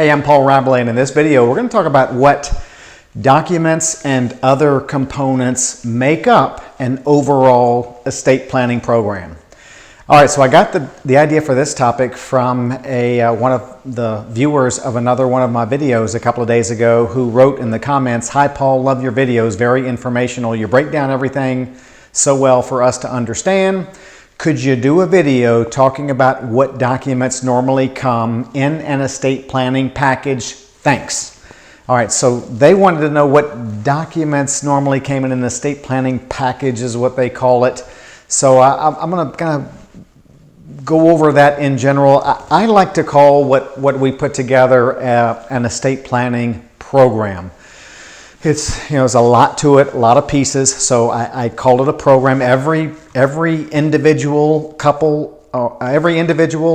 Hey, I'm Paul Rabalais, and in this video we're going to talk about what documents and other components make up an overall estate planning program. All right, so I got the idea for this topic from one of the viewers of another one of my videos a couple of days ago who wrote in the comments, "Hi Paul, love your videos, very informational. You break down everything so well for us to understand. Could you do a video talking about what documents normally come in an estate planning package? Thanks." All right, so they wanted to know what documents normally came in an estate planning package is what they call it. So I'm going to kind of go over that in general. I like to call what we put together an estate planning program. It's a lot to it, a lot of pieces. So I call it a program. Every individual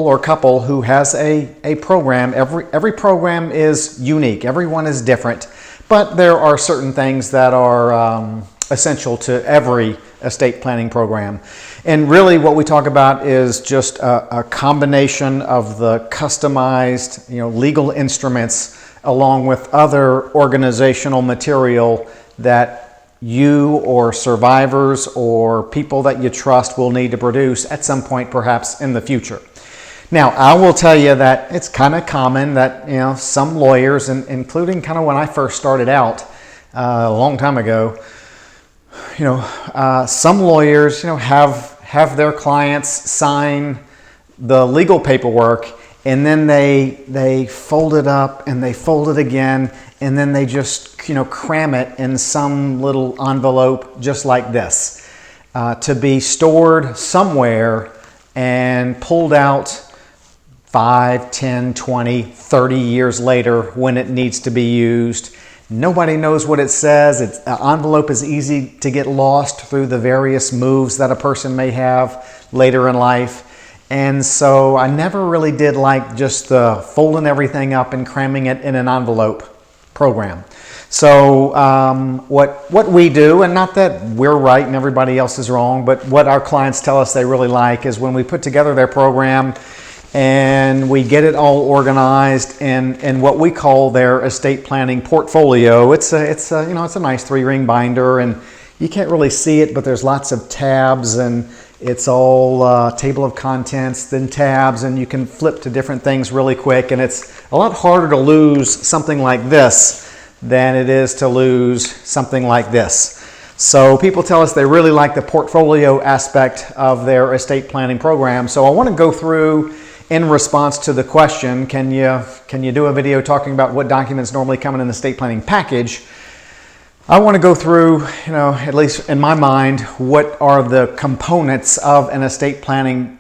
or couple who has a program, every program is unique. Everyone is different, but there are certain things that are essential to every estate planning program. And really what we talk about is just a combination of the customized, legal instruments along with other organizational material that you or survivors or people that you trust will need to produce at some point perhaps in the future. Now, I will tell you that it's kind of common that some lawyers, including kind of when I first started out a long time ago, some lawyers have their clients sign the legal paperwork, and then they fold it up and they fold it again, and then they just cram it in some little envelope just like this to be stored somewhere and pulled out 5, 10, 20, 30 years later when it needs to be used. Nobody knows what it says. An envelope is easy to get lost through the various moves that a person may have later in life. And so I never really did like just the folding everything up and cramming it in an envelope program. So what we do, and not that we're right and everybody else is wrong, but what our clients tell us they really like is when we put together their program and we get it all organized in what we call their estate planning portfolio. It's a nice 3-ring binder, and you can't really see it, but there's lots of tabs, and it's all table of contents, then tabs, and you can flip to different things really quick. And it's a lot harder to lose something like this than it is to lose something like this. So people tell us they really like the portfolio aspect of their estate planning program. So I want to go through, in response to the question, can you do a video talking about what documents normally come in an estate planning package? I want to go through, at least in my mind, what are the components of an estate planning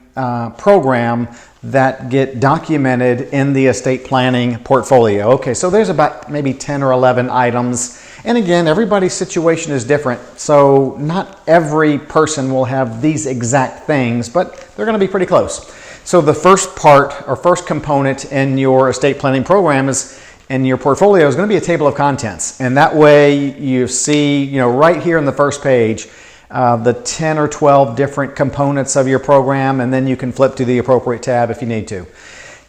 program that get documented in the estate planning portfolio. Okay, so there's about maybe 10 or 11 items. And again, everybody's situation is different. So not every person will have these exact things, but they're going to be pretty close. So the first part or first component in your estate planning program in your portfolio is going to be a table of contents. And that way you see, right here on the first page, the 10 or 12 different components of your program, and then you can flip to the appropriate tab if you need to.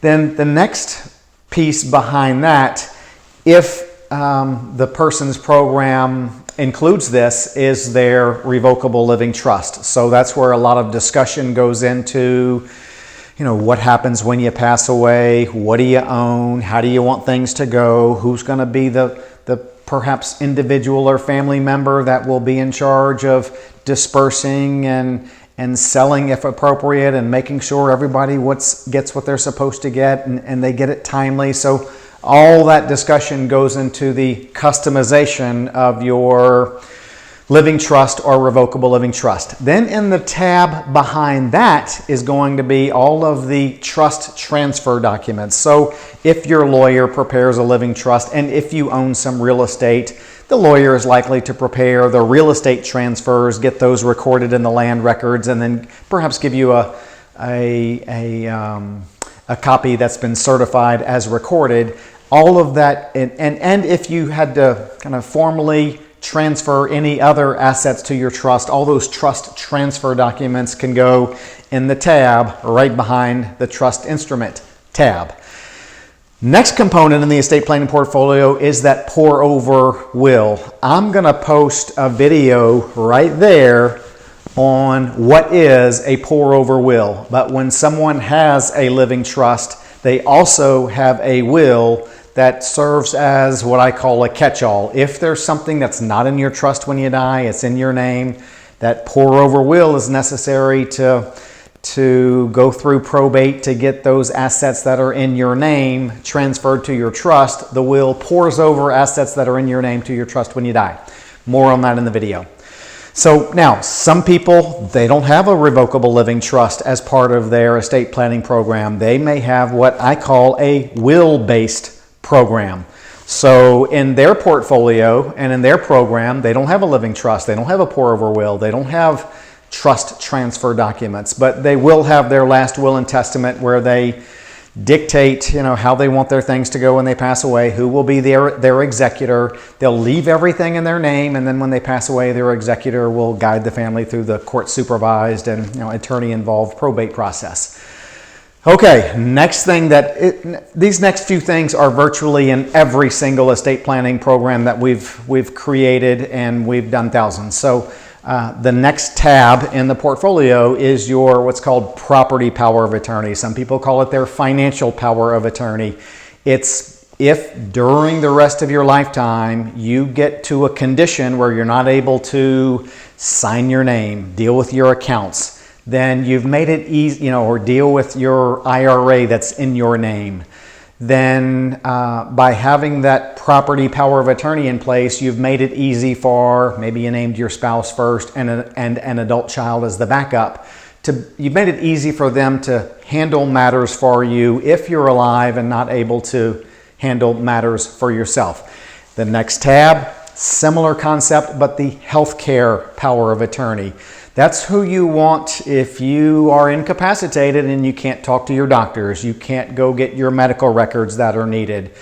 Then the next piece behind that, if the person's program includes this, is their revocable living trust. So that's where a lot of discussion goes into what happens when you pass away, what do you own, how do you want things to go, who's going to be the perhaps individual or family member that will be in charge of dispersing and selling if appropriate, and making sure everybody gets what they're supposed to get and they get it timely. So all that discussion goes into the customization of your living trust or revocable living trust. Then in the tab behind that is going to be all of the trust transfer documents. So if your lawyer prepares a living trust, and if you own some real estate, the lawyer is likely to prepare the real estate transfers, get those recorded in the land records, and then perhaps give you a copy that's been certified as recorded. All of that, and if you had to kind of formally transfer any other assets to your trust, all those trust transfer documents can go in the tab right behind the trust instrument tab. Next component in the estate planning portfolio is that pour over will. I'm going to post a video right there on what is a pour over will. But when someone has a living trust, they also have a will that serves as what I call a catch-all. If there's something that's not in your trust when you die, it's in your name, that pour over will is necessary to go through probate to get those assets that are in your name transferred to your trust. The will pours over assets that are in your name to your trust when you die. More on that in the video. So now, some people, they don't have a revocable living trust as part of their estate planning program. They may have what I call a will-based program. So in their portfolio and in their program, they don't have a living trust. They don't have a pour over will. They don't have trust transfer documents, but they will have their last will and testament where they dictate, how they want their things to go when they pass away, who will be their executor. They'll leave everything in their name, and then when they pass away, their executor will guide the family through the court supervised and attorney involved probate process. Okay, next thing these next few things are virtually in every single estate planning program that we've created, and we've done thousands. So the next tab in the portfolio is your what's called property power of attorney. Some people call it their financial power of attorney. It's if during the rest of your lifetime you get to a condition where you're not able to sign your name, deal with your accounts, then you've made it easy, or deal with your IRA that's in your name. Then by having that property power of attorney in place, you've made it easy for, maybe you named your spouse first and an adult child as the backup. You've made it easy for them to handle matters for you if you're alive and not able to handle matters for yourself. The next tab, similar concept, but the healthcare power of attorney. That's who you want if you are incapacitated and you can't talk to your doctors. You can't go get your medical records that are needed.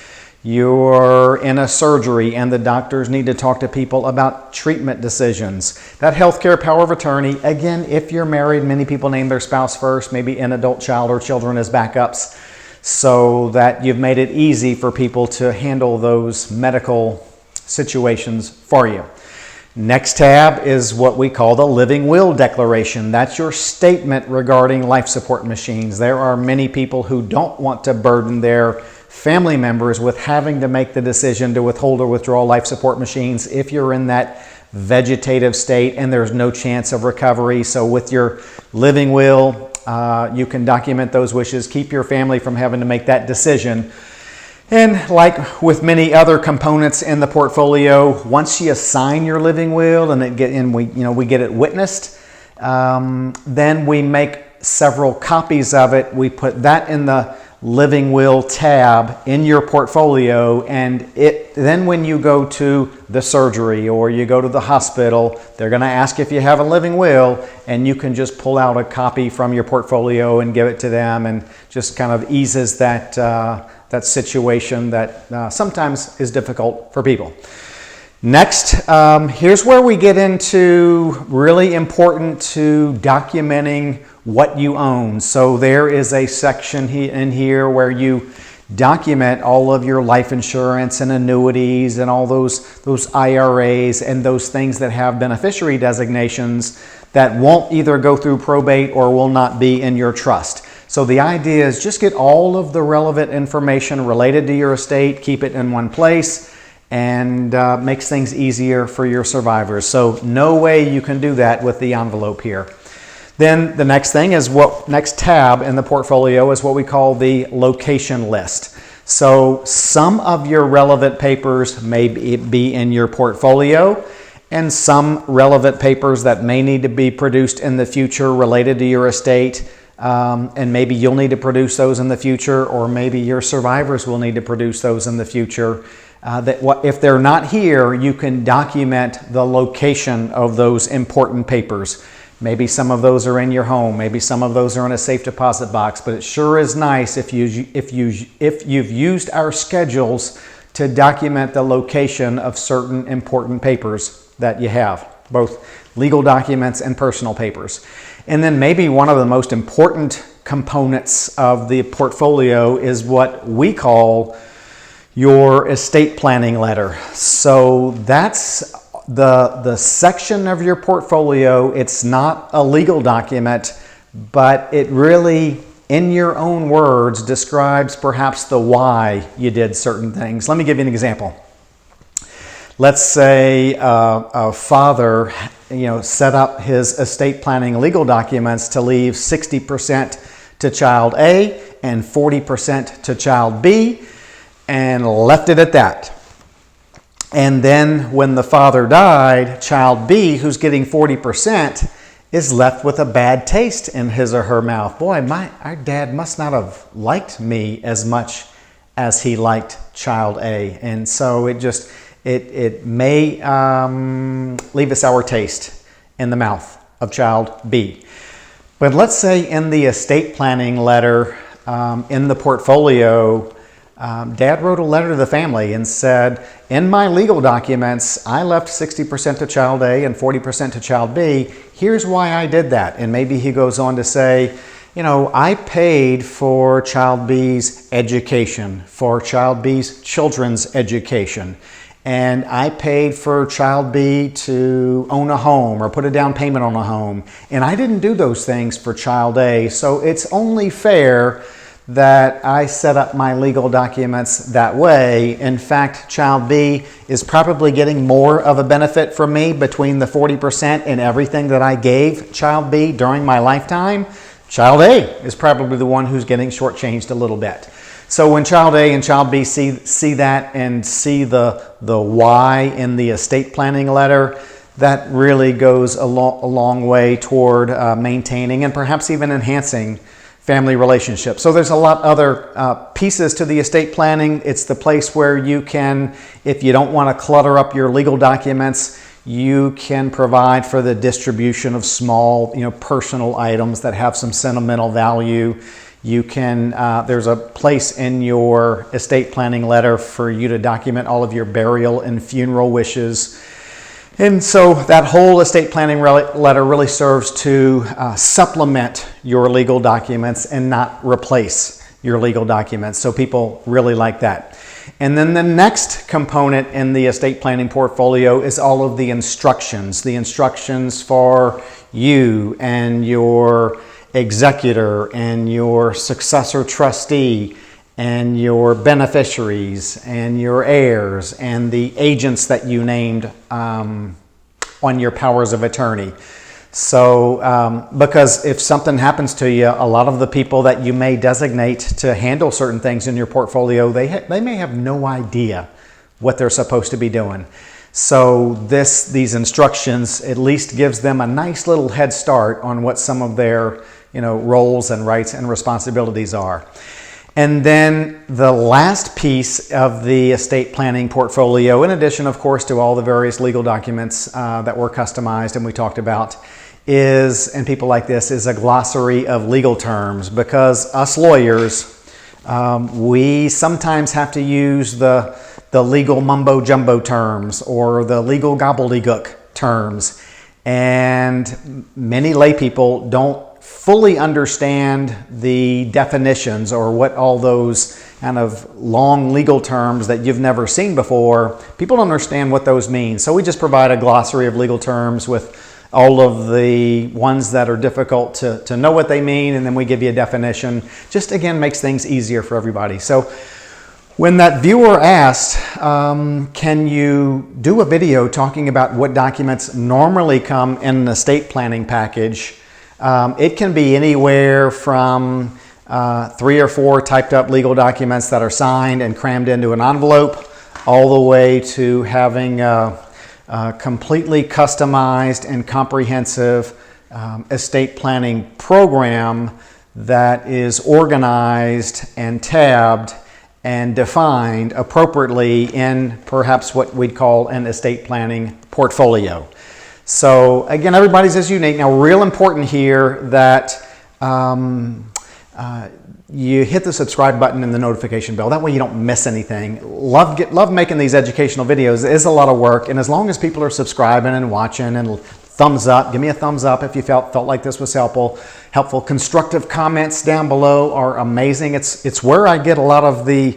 You're in a surgery and the doctors need to talk to people about treatment decisions. That healthcare power of attorney, again, if you're married, many people name their spouse first, maybe an adult child or children as backups, so that you've made it easy for people to handle those medical situations for you. Next tab is what we call the living will declaration. That's your statement regarding life support machines. There are many people who don't want to burden their family members with having to make the decision to withhold or withdraw life support machines if you're in that vegetative state and there's no chance of recovery. So with your living will, you can document those wishes, keep your family from having to make that decision. And like with many other components in the portfolio, once you assign your living will and we get it witnessed, then we make several copies of it. We put that in the living will tab in your portfolio, and then when you go to the surgery or you go to the hospital, they're going to ask if you have a living will, and you can just pull out a copy from your portfolio and give it to them, and just kind of eases that situation that sometimes is difficult for people. Next, here's where we get into really important to documenting what you own. So there is a section in here where you document all of your life insurance and annuities and all those IRAs and those things that have beneficiary designations that won't either go through probate or will not be in your trust. So the idea is just get all of the relevant information related to your estate, keep it in one place, and makes things easier for your survivors. So no way you can do that with the envelope here. Then the next thing is next tab in the portfolio is what we call the location list. So some of your relevant papers may be in your portfolio, and some relevant papers that may need to be produced in the future related to your estate. And maybe you'll need to produce those in the future, or maybe your survivors will need to produce those in the future. If they're not here, you can document the location of those important papers. Maybe some of those are in your home, maybe some of those are in a safe deposit box, but it sure is nice if you've used our schedules to document the location of certain important papers that you have, both legal documents and personal papers. And then maybe one of the most important components of the portfolio is what we call your estate planning letter. So that's the section of your portfolio. It's not a legal document, but it really, in your own words, describes perhaps the why you did certain things. Let me give you an example. Let's say a father, set up his estate planning legal documents to leave 60% to child A and 40% to child B, and left it at that. And then when the father died, child B, who's getting 40%, is left with a bad taste in his or her mouth. Boy, our dad must not have liked me as much as he liked child A. And so it may leave a sour taste in the mouth of child B. But let's say in the estate planning letter, in the portfolio, Dad wrote a letter to the family and said, in my legal documents, I left 60% to child A and 40% to child B. Here's why I did that. And maybe he goes on to say, I paid for child B's education, for child B's children's education. And I paid for child B to own a home or put a down payment on a home. And I didn't do those things for child A. So it's only fair that I set up my legal documents that way. In fact, child B is probably getting more of a benefit from me between the 40% and everything that I gave child B during my lifetime. Child A is probably the one who's getting shortchanged a little bit. So when child A and child B see that and see the why in the estate planning letter, that really goes a long way toward maintaining and perhaps even enhancing family relationships. So there's a lot other pieces to the estate planning. It's the place where you can, if you don't want to clutter up your legal documents, you can provide for the distribution of small, personal items that have some sentimental value. You can, there's a place in your estate planning letter for you to document all of your burial and funeral wishes. And so that whole estate planning letter really serves to supplement your legal documents and not replace your legal documents. So people really like that. And then the next component in the estate planning portfolio is all of the instructions for you and your executor and your successor trustee and your beneficiaries and your heirs and the agents that you named on your powers of attorney. So because if something happens to you, a lot of the people that you may designate to handle certain things in your portfolio, they may have no idea what they're supposed to be doing. So these instructions at least gives them a nice little head start on what some of their roles and rights and responsibilities are. And then the last piece of the estate planning portfolio, in addition, of course, to all the various legal documents that were customized and we talked about, and people like this, is a glossary of legal terms, because us lawyers, we sometimes have to use the legal mumbo-jumbo terms or the legal gobbledygook terms. And many lay people don't fully understand the definitions or what all those kind of long legal terms that you've never seen before. People don't understand what those mean. So we just provide a glossary of legal terms with all of the ones that are difficult to know what they mean, and then we give you a definition. Just again makes things easier for everybody. So when that viewer asked, can you do a video talking about what documents normally come in an estate planning package? It can be anywhere from 3 or 4 typed up legal documents that are signed and crammed into an envelope, all the way to having a completely customized and comprehensive estate planning program that is organized and tabbed and defined appropriately in perhaps what we'd call an estate planning portfolio. So again, everybody's is unique. Now, real important here that you hit the subscribe button and the notification bell. That way you don't miss anything. Love making these educational videos. It is a lot of work, and as long as people are subscribing and watching and thumbs up. Give me a thumbs up if you felt like this was helpful. Constructive comments down below are amazing. It's where I get a lot of the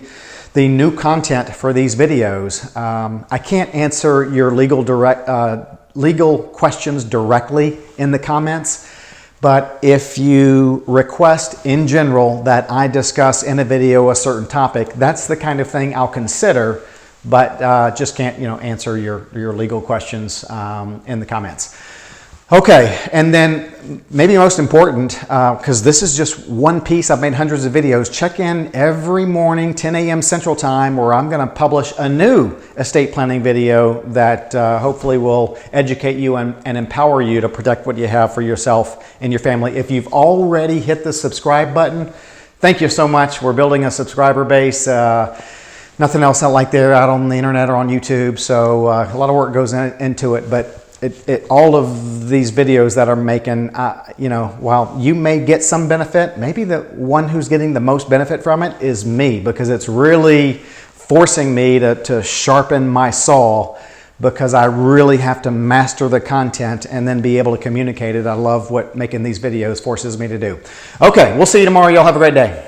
new content for these videos. I can't answer your legal questions directly in the comments, but if you request in general that I discuss in a video a certain topic, that's the kind of thing I'll consider, but just can't answer your legal questions in the comments. Okay, and then maybe most important, because this is just one piece, I've made hundreds of videos, check in every morning, 10 a.m. Central Time, where I'm going to publish a new estate planning video that hopefully will educate you and empower you to protect what you have for yourself and your family. If you've already hit the subscribe button, thank you so much. We're building a subscriber base. Nothing else out there out on the internet or on YouTube, so a lot of work goes into it, but all of these videos that I'm making, while you may get some benefit, maybe the one who's getting the most benefit from it is me, because it's really forcing me to sharpen my saw, because I really have to master the content and then be able to communicate it. I love what making these videos forces me to do. Okay, we'll see you tomorrow. Y'all have a great day.